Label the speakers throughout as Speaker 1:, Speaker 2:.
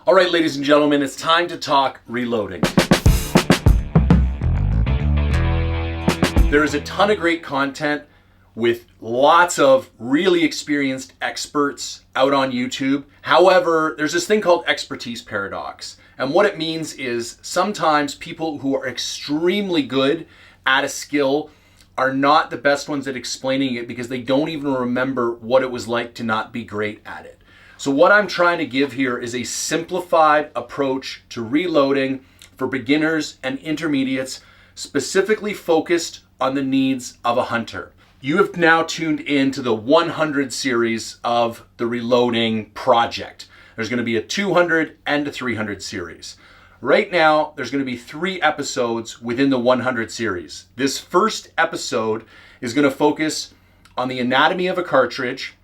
Speaker 1: All right, ladies and gentlemen, it's time to talk reloading. There is a ton of great content with lots of really experienced experts out on YouTube. However, there's this thing called expertise paradox. And what it means is sometimes people who are extremely good at a skill are not the best ones at explaining it because they don't even remember what it was like to not be great at it. So what I'm trying to give here is a simplified approach to reloading for beginners and intermediates, specifically focused on the needs of a hunter. You have now tuned into the 100 series of the reloading project. There's going to be a 200 and a 300 series. Right now, there's going to be 3 episodes within the 100 series. This first episode is going to focus on the anatomy of a cartridge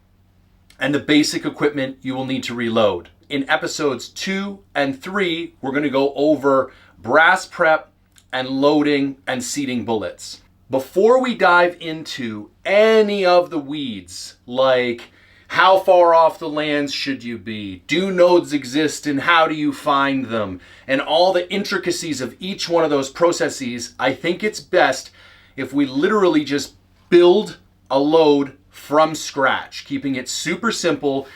Speaker 1: and the basic equipment you will need to reload. In episodes 2 and 3, we're going to go over brass prep and loading and seating bullets. Before we dive into any of the weeds, like how far off the lands should you be, do nodes exist and how do you find them, and all the intricacies of each one of those processes, I think it's best if we literally just build a load from scratch, keeping it super simple.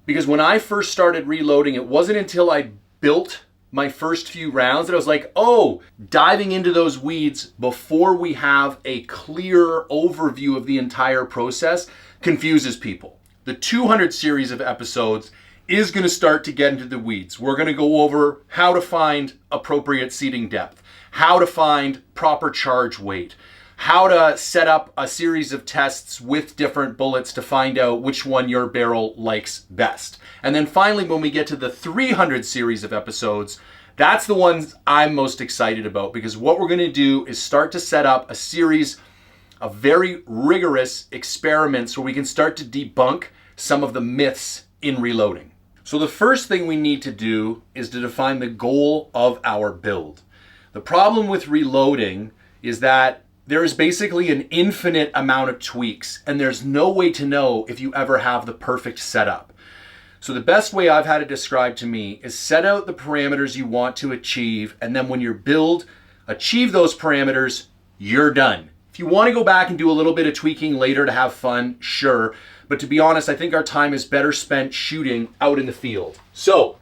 Speaker 1: Because when I first started reloading, it wasn't until I built my first few rounds that I was like, oh, diving into those weeds before we have a clear overview of the entire process confuses people. The 200 series of episodes is going to start to get into the weeds. We're going to go over how to find appropriate seating depth, how to find proper charge weight, how to set up a series of tests with different bullets to find out which one your barrel likes best. And then finally, when we get to the 300 series of episodes, that's the ones I'm most excited about, because what we're going to do is start to set up a series of very rigorous experiments where we can start to debunk some of the myths in reloading. So the first thing we need to do is to define the goal of our build. The problem with reloading is that there is basically an infinite amount of tweaks, and there's no way to know if you ever have the perfect setup. So the best way I've had it described to me is set out the parameters you want to achieve, and then when your build achieve those parameters, you're done. If you want to go back and do a little bit of tweaking later to have fun, sure. But to be honest, I think our time is better spent shooting out in the field. So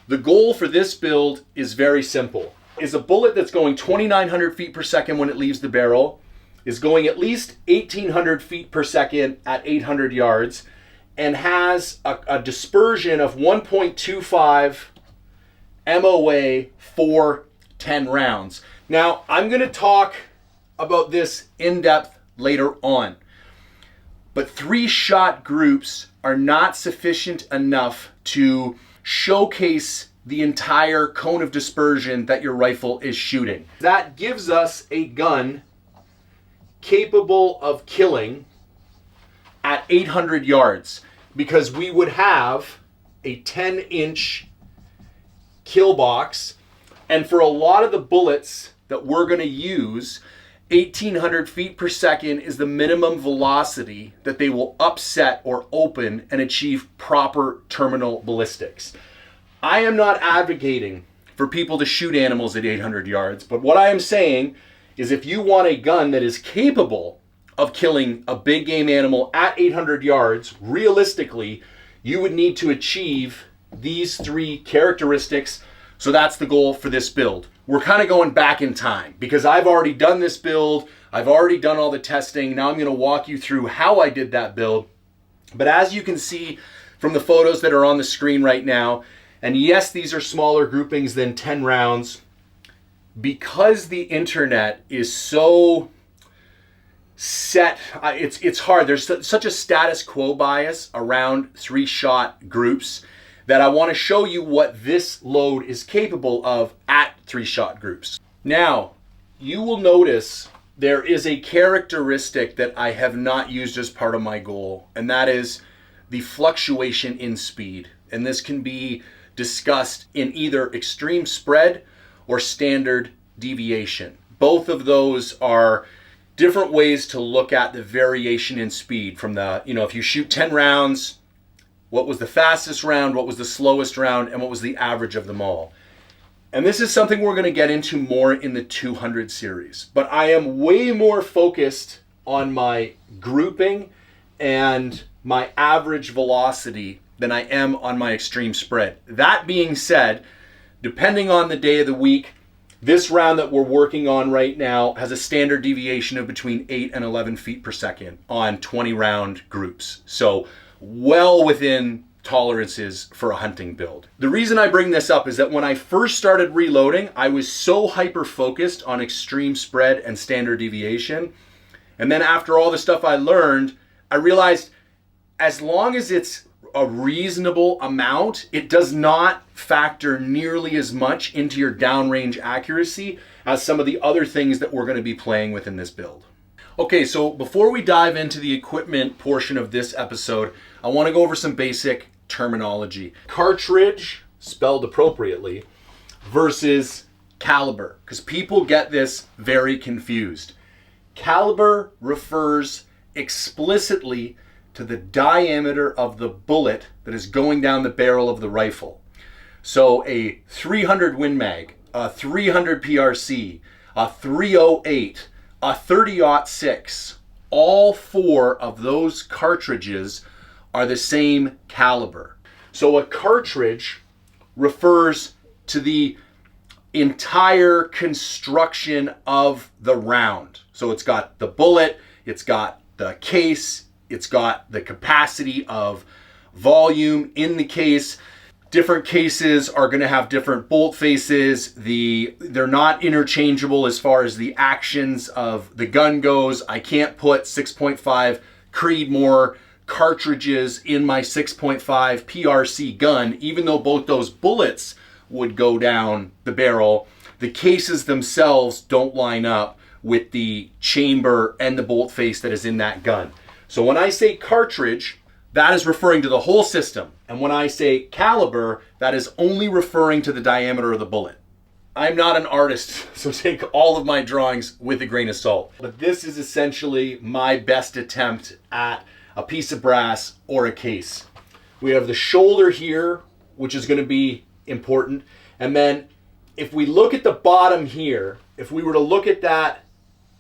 Speaker 1: the goal for this build is very simple. Is a bullet that's going 2,900 feet per second when it leaves the barrel, is going at least 1,800 feet per second at 800 yards, and has a dispersion of 1.25 MOA for 10 rounds. Now, I'm going to talk about this in depth later on, but 3-shot groups are not sufficient enough to showcase the entire cone of dispersion that your rifle is shooting. That gives us a gun capable of killing at 800 yards, because we would have a 10-inch kill box, and for a lot of the bullets that we're going to use, 1,800 feet per second is the minimum velocity that they will upset or open and achieve proper terminal ballistics. I am not advocating for people to shoot animals at 800 yards, but what I am saying is if you want a gun that is capable of killing a big game animal at 800 yards, realistically, you would need to achieve these 3 characteristics. So that's the goal for this build. We're kind of going back in time because I've already done this build. I've already done all the testing. Now I'm going to walk you through how I did that build. But as you can see from the photos that are on the screen right now, and yes, these are smaller groupings than 10 rounds, because the internet is so set, it's hard. There's such a status quo bias around 3-shot groups that I want to show you what this load is capable of at 3-shot groups. Now, you will notice there is a characteristic that I have not used as part of my goal, and that is the fluctuation in speed. And this can be discussed in either extreme spread or standard deviation. Both of those are different ways to look at the variation in speed from the, if you shoot 10 rounds, what was the fastest round, what was the slowest round, and what was the average of them all. And this is something we're going to get into more in the 200 series. But I am way more focused on my grouping and my average velocity than I am on my extreme spread. That being said, depending on the day of the week, this round that we're working on right now has a standard deviation of between 8 and 11 feet per second on 20 round groups. So well within tolerances for a hunting build. The reason I bring this up is that when I first started reloading, I was so hyper focused on extreme spread and standard deviation. And then after all the stuff I learned, I realized as long as it's a reasonable amount, it does not factor nearly as much into your downrange accuracy as some of the other things that we're going to be playing with in this build. Okay, so before we dive into the equipment portion of this episode, I want to go over some basic terminology. Cartridge, spelled appropriately, versus caliber, because people get this very confused. Caliber refers explicitly to the diameter of the bullet that is going down the barrel of the rifle. So a 300 Win Mag, a 300 PRC, a 308, a 30-06, all four of those cartridges are the same caliber. So a cartridge refers to the entire construction of the round. So it's got the bullet, it's got the case, it's got the capacity of volume in the case. Different cases are going to have different bolt faces. They're not interchangeable as far as the actions of the gun goes. I can't put 6.5 Creedmoor cartridges in my 6.5 PRC gun, even though both those bullets would go down the barrel. The cases themselves don't line up with the chamber and the bolt face that is in that gun. So when I say cartridge, that is referring to the whole system. And when I say caliber, that is only referring to the diameter of the bullet. I'm not an artist, so take all of my drawings with a grain of salt. But this is essentially my best attempt at a piece of brass or a case. We have the shoulder here, which is going to be important. And then if we look at the bottom here, if we were to look at that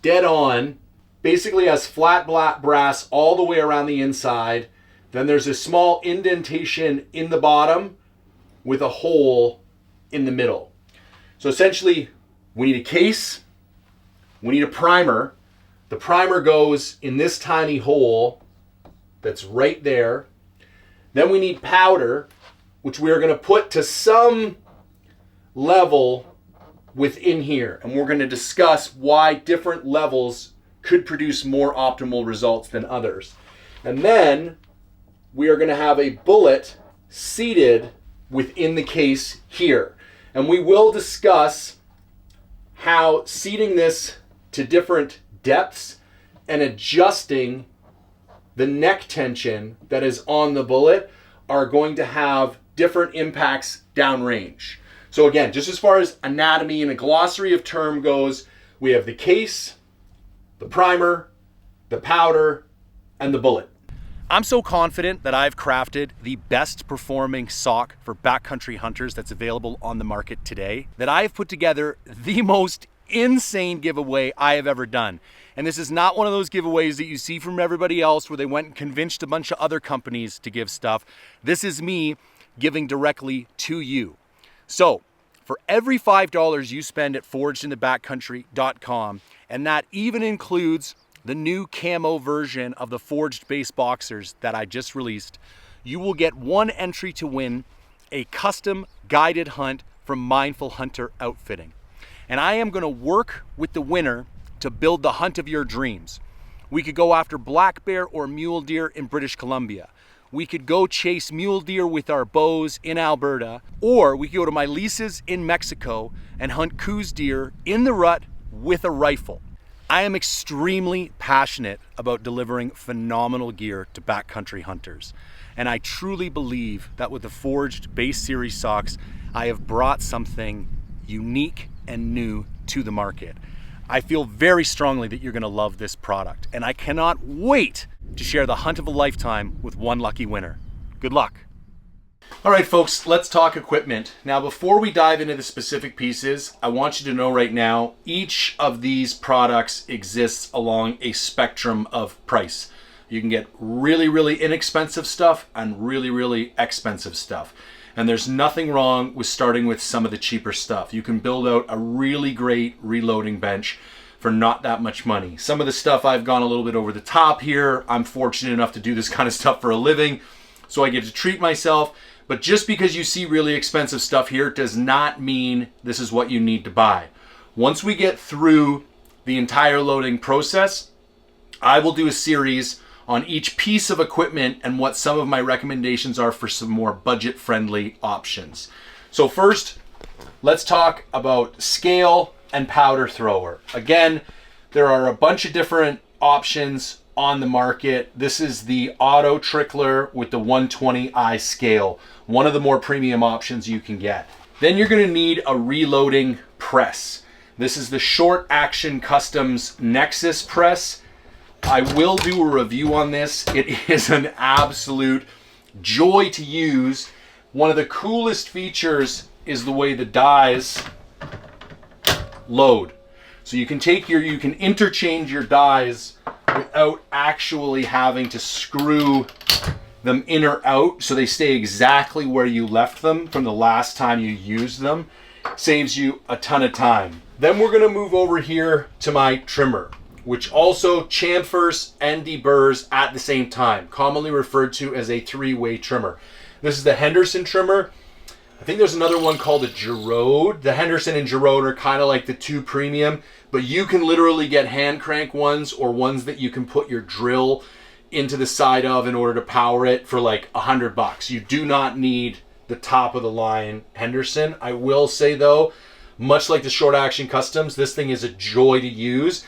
Speaker 1: dead on, basically has flat black brass all the way around the inside. Then there's a small indentation in the bottom with a hole in the middle. So essentially, we need a case, we need a primer. The primer goes in this tiny hole that's right there. Then we need powder, which we are going to put to some level within here. And we're going to discuss why different levels could produce more optimal results than others. And then we are going to have a bullet seated within the case here. And we will discuss how seating this to different depths and adjusting the neck tension that is on the bullet are going to have different impacts downrange. So again, just as far as anatomy and a glossary of term goes, we have the case, the primer, the powder, and the bullet. I'm so confident that I've crafted the best performing sock for backcountry hunters that's available on the market today, that I've put together the most insane giveaway I have ever done. And this is not one of those giveaways that you see from everybody else where they went and convinced a bunch of other companies to give stuff. This is me giving directly to you. So for every $5 you spend at forgedinthebackcountry.com, and that even includes the new camo version of the forged base boxers that I just released, you will get one entry to win a custom guided hunt from Mindful Hunter Outfitting. And I am going to work with the winner to build the hunt of your dreams. We could go after black bear or mule deer in British Columbia. We could go chase mule deer with our bows in Alberta, or we could go to my leases in Mexico and hunt coos deer in the rut with a rifle. I am extremely passionate about delivering phenomenal gear to backcountry hunters. And I truly believe that with the Forged Base Series socks, I have brought something unique and new to the market. I feel very strongly that you're going to love this product, and I cannot wait to share the hunt of a lifetime with one lucky winner.
Speaker 2: Good luck.
Speaker 1: All right, folks, let's talk equipment. Now, before we dive into the specific pieces, I want you to know right now, each of these products exists along a spectrum of price. You can get really, really inexpensive stuff and really, really expensive stuff. And there's nothing wrong with starting with some of the cheaper stuff. You can build out a really great reloading bench for not that much money. Some of the stuff I've gone a little bit over the top here. I'm fortunate enough to do this kind of stuff for a living, so I get to treat myself. But just because you see really expensive stuff here does not mean this is what you need to buy. Once we get through the entire loading process, I will do a series on each piece of equipment and what some of my recommendations are for some more budget-friendly options. So first, let's talk about scale and powder thrower. Again, there are a bunch of different options on the market. This is the auto trickler with the 120i scale, one of the more premium options you can get. Then you're going to need a reloading press. This is the Short Action Customs Nexus press. I will do a review on this. It is an absolute joy to use. One of the coolest features is the way the dies load. So you can interchange your dies without actually having to screw them in or out, so they stay exactly where you left them from the last time you used them. Saves you a ton of time. Then we're gonna move over here to my trimmer, which also chamfers and deburrs at the same time, commonly referred to as a three-way trimmer. This is the Henderson trimmer. I think there's another one called a Gerode. The Henderson and Gerode are kind of like the two premium, but you can literally get hand crank ones or ones that you can put your drill into the side of in order to power it for like $100. You do not need the top of the line Henderson. I will say though, much like the Short Action Customs, this thing is a joy to use.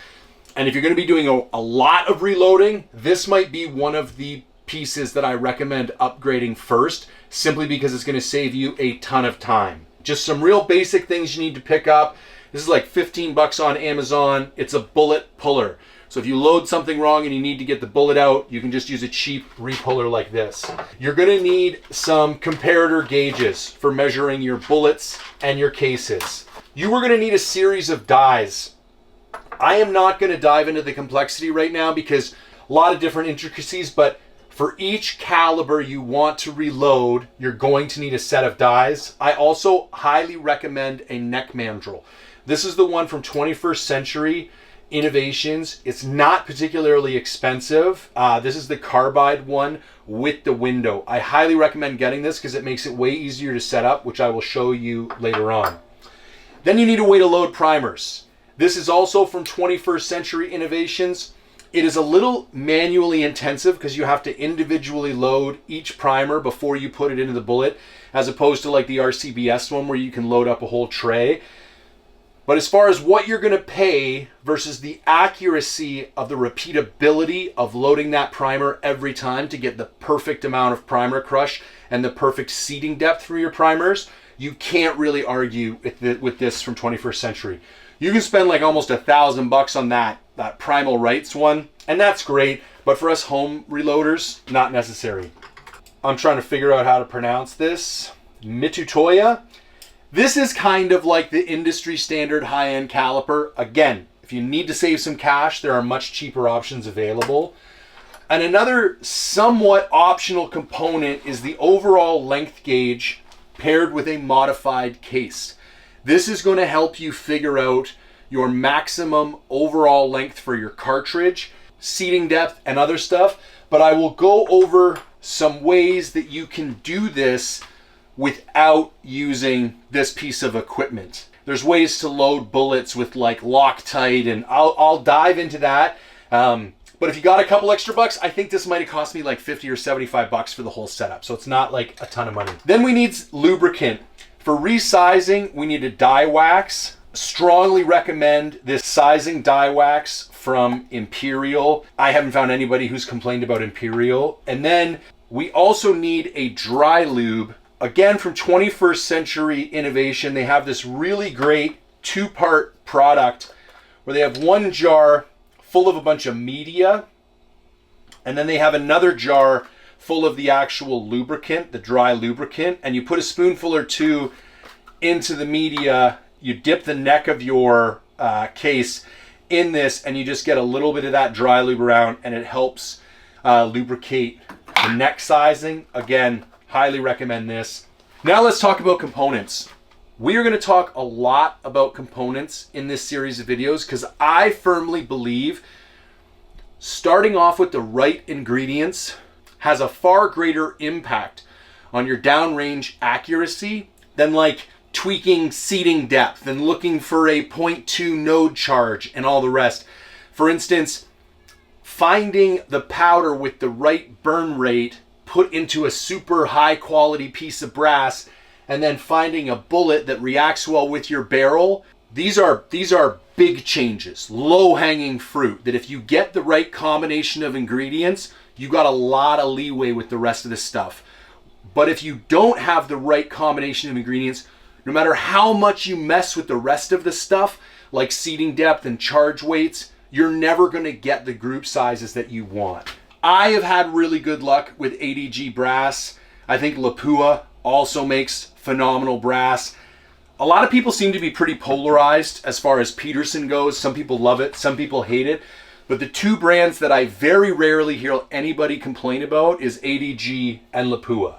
Speaker 1: And if you're going to be doing a lot of reloading, this might be one of the pieces that I recommend upgrading first, simply because it's going to save you a ton of time. Just some real basic things you need to pick up. This is like 15 bucks on Amazon. It's a bullet puller. So if you load something wrong and you need to get the bullet out, you can just use a cheap repuller like this. You're going to need some comparator gauges for measuring your bullets and your cases. You are going to need a series of dies. I am not going to dive into the complexity right now because a lot of different intricacies, but for each caliber you want to reload, you're going to need a set of dies. I also highly recommend a neck mandrel. This is the one from 21st Century Innovations. It's not particularly expensive. This is the carbide one with the window. I highly recommend getting this because it makes it way easier to set up, which I will show you later on. Then you need a way to load primers. This is also from 21st Century Innovations. It is a little manually intensive because you have to individually load each primer before you put it into the bullet, as opposed to like the RCBS one where you can load up a whole tray. But as far as what you're going to pay versus the accuracy of the repeatability of loading that primer every time to get the perfect amount of primer crush and the perfect seating depth for your primers, you can't really argue with this from 21st Century. You can spend like almost $1,000 on that Primal Rights one, and that's great, but for us home reloaders, not necessary. I'm trying to figure out how to pronounce this. Mitutoyo. This is kind of like the industry standard high-end caliper. Again, if you need to save some cash, there are much cheaper options available. And another somewhat optional component is the overall length gauge paired with a modified case. This is going to help you figure out your maximum overall length for your cartridge, seating depth, and other stuff. But I will go over some ways that you can do this without using this piece of equipment. There's ways to load bullets with like Loctite, and I'll dive into that. But if you got a couple extra bucks, I think this might have cost me like 50 or 75 bucks for the whole setup. So it's not like a ton of money. Then we need lubricant. For resizing, we need a die wax. Strongly recommend this sizing die wax from Imperial. I haven't found anybody who's complained about Imperial. And then we also need a dry lube. Again, from 21st Century Innovation, they have this really great two-part product where they have one jar full of a bunch of media, and then they have another jar full of the actual lubricant, the dry lubricant, and you put a spoonful or two into the media. You dip the neck of your case in this, and you just get a little bit of that dry lube around, and it helps lubricate the neck sizing. Again, highly recommend this. Now let's talk about components. We are going to talk a lot about components in this series of videos because I firmly believe starting off with the right ingredients has a far greater impact on your downrange accuracy than like tweaking seating depth and looking for a 0.2 node charge and all the rest. For instance, finding the powder with the right burn rate put into a super high quality piece of brass, and then finding a bullet that reacts well with your barrel. These are big changes, low-hanging fruit, that if you get the right combination of ingredients, you got a lot of leeway with the rest of the stuff. But if you don't have the right combination of ingredients, no matter how much you mess with the rest of the stuff, like seating depth and charge weights, you're never gonna get the group sizes that you want. I have had really good luck with ADG brass. I think Lapua also makes phenomenal brass. A lot of people seem to be pretty polarized as far as Peterson goes. Some people love it, some people hate it. But the two brands that I very rarely hear anybody complain about is ADG and Lapua.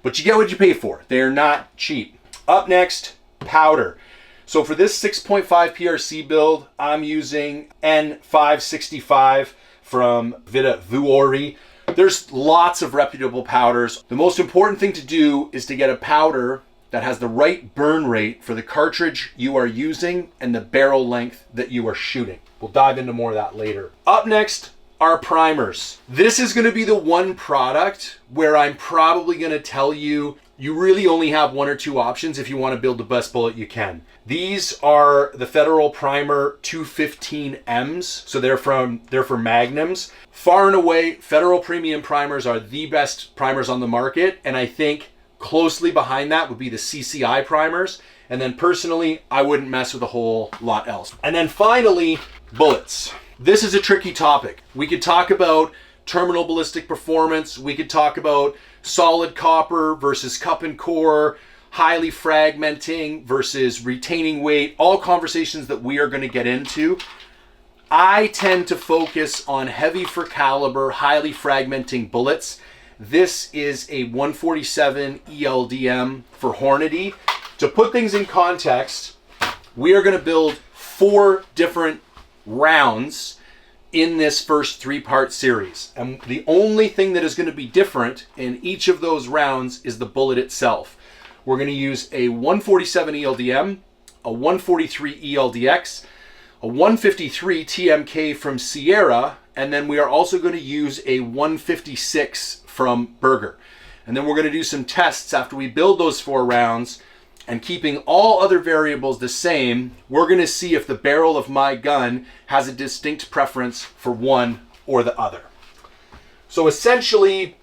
Speaker 1: But you get what you pay for. They are not cheap. Up next, powder. So for this 6.5 PRC build, I'm using N565 from Vihtavuori. There's lots of reputable powders. The most important thing to do is to get a powder that has the right burn rate for the cartridge you are using and the barrel length that you are shooting. We'll dive into more of that later. Up next are primers. This is going to be the one product where I'm probably going to tell you you really only have one or two options if you want to build the best bullet you can. These are the Federal Primer 215Ms, so they're for magnums. Far and away, Federal Premium primers are the best primers on the market, and I think closely behind that would be the CCI primers. And then personally, I wouldn't mess with a whole lot else. And then finally, bullets. This is a tricky topic. We could talk about terminal ballistic performance. We could talk about solid copper versus cup and core, highly fragmenting versus retaining weight, all conversations that we are going to get into. I tend to focus on heavy for caliber, highly fragmenting bullets. This is a 147 ELDM for Hornady. To put things in context, we are going to build 4 different rounds in this first 3-part series. And the only thing that is going to be different in each of those rounds is the bullet itself. We're going to use a 147 ELDM, a 143 ELDX, a 153 TMK from Sierra, and then we are also going to use a 156 from Berger. And then we're going to do some tests after we build those 4 rounds, and keeping all other variables the same, we're going to see if the barrel of my gun has a distinct preference for one or the other. So essentially,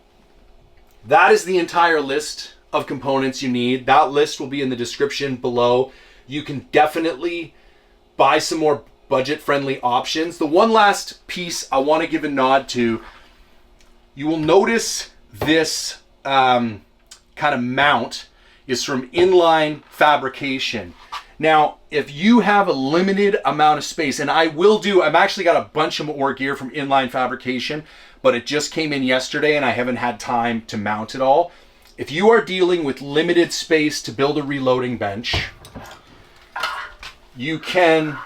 Speaker 1: that is the entire list of components you need. That list will be in the description below. You can definitely buy some more budget-friendly options. The one last piece I want to give a nod to, you will notice this kind of mount is from Inline Fabrication. Now, if you have a limited amount of space, and I've actually got a bunch of more gear from Inline Fabrication, but it just came in yesterday and I haven't had time to mount it all. If you are dealing with limited space to build a reloading bench, you can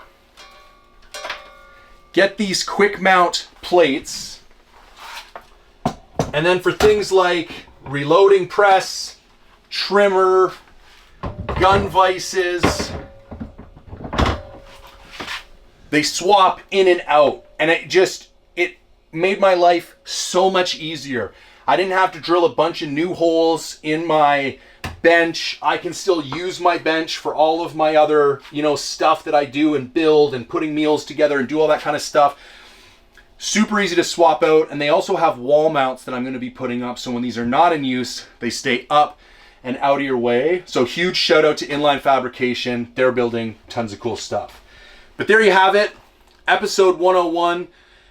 Speaker 1: get these quick mount plates. And then for things like reloading press, trimmer, gun vices, they swap in and out, and it made my life so much easier. I didn't have to drill a bunch of new holes in my bench. I can still use my bench for all of my other, stuff that I do and build and putting meals together and do all that kind of stuff. Super easy to swap out, and they also have wall mounts that I'm going to be putting up, so when these are not in use, they stay up and out of your way. So huge shout out to Inline Fabrication. They're building tons of cool stuff. But there you have it. Episode 101,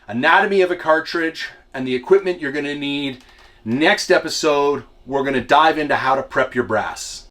Speaker 1: anatomy of a cartridge and the equipment you're going to need. Next episode, we're going to dive into how to prep your brass.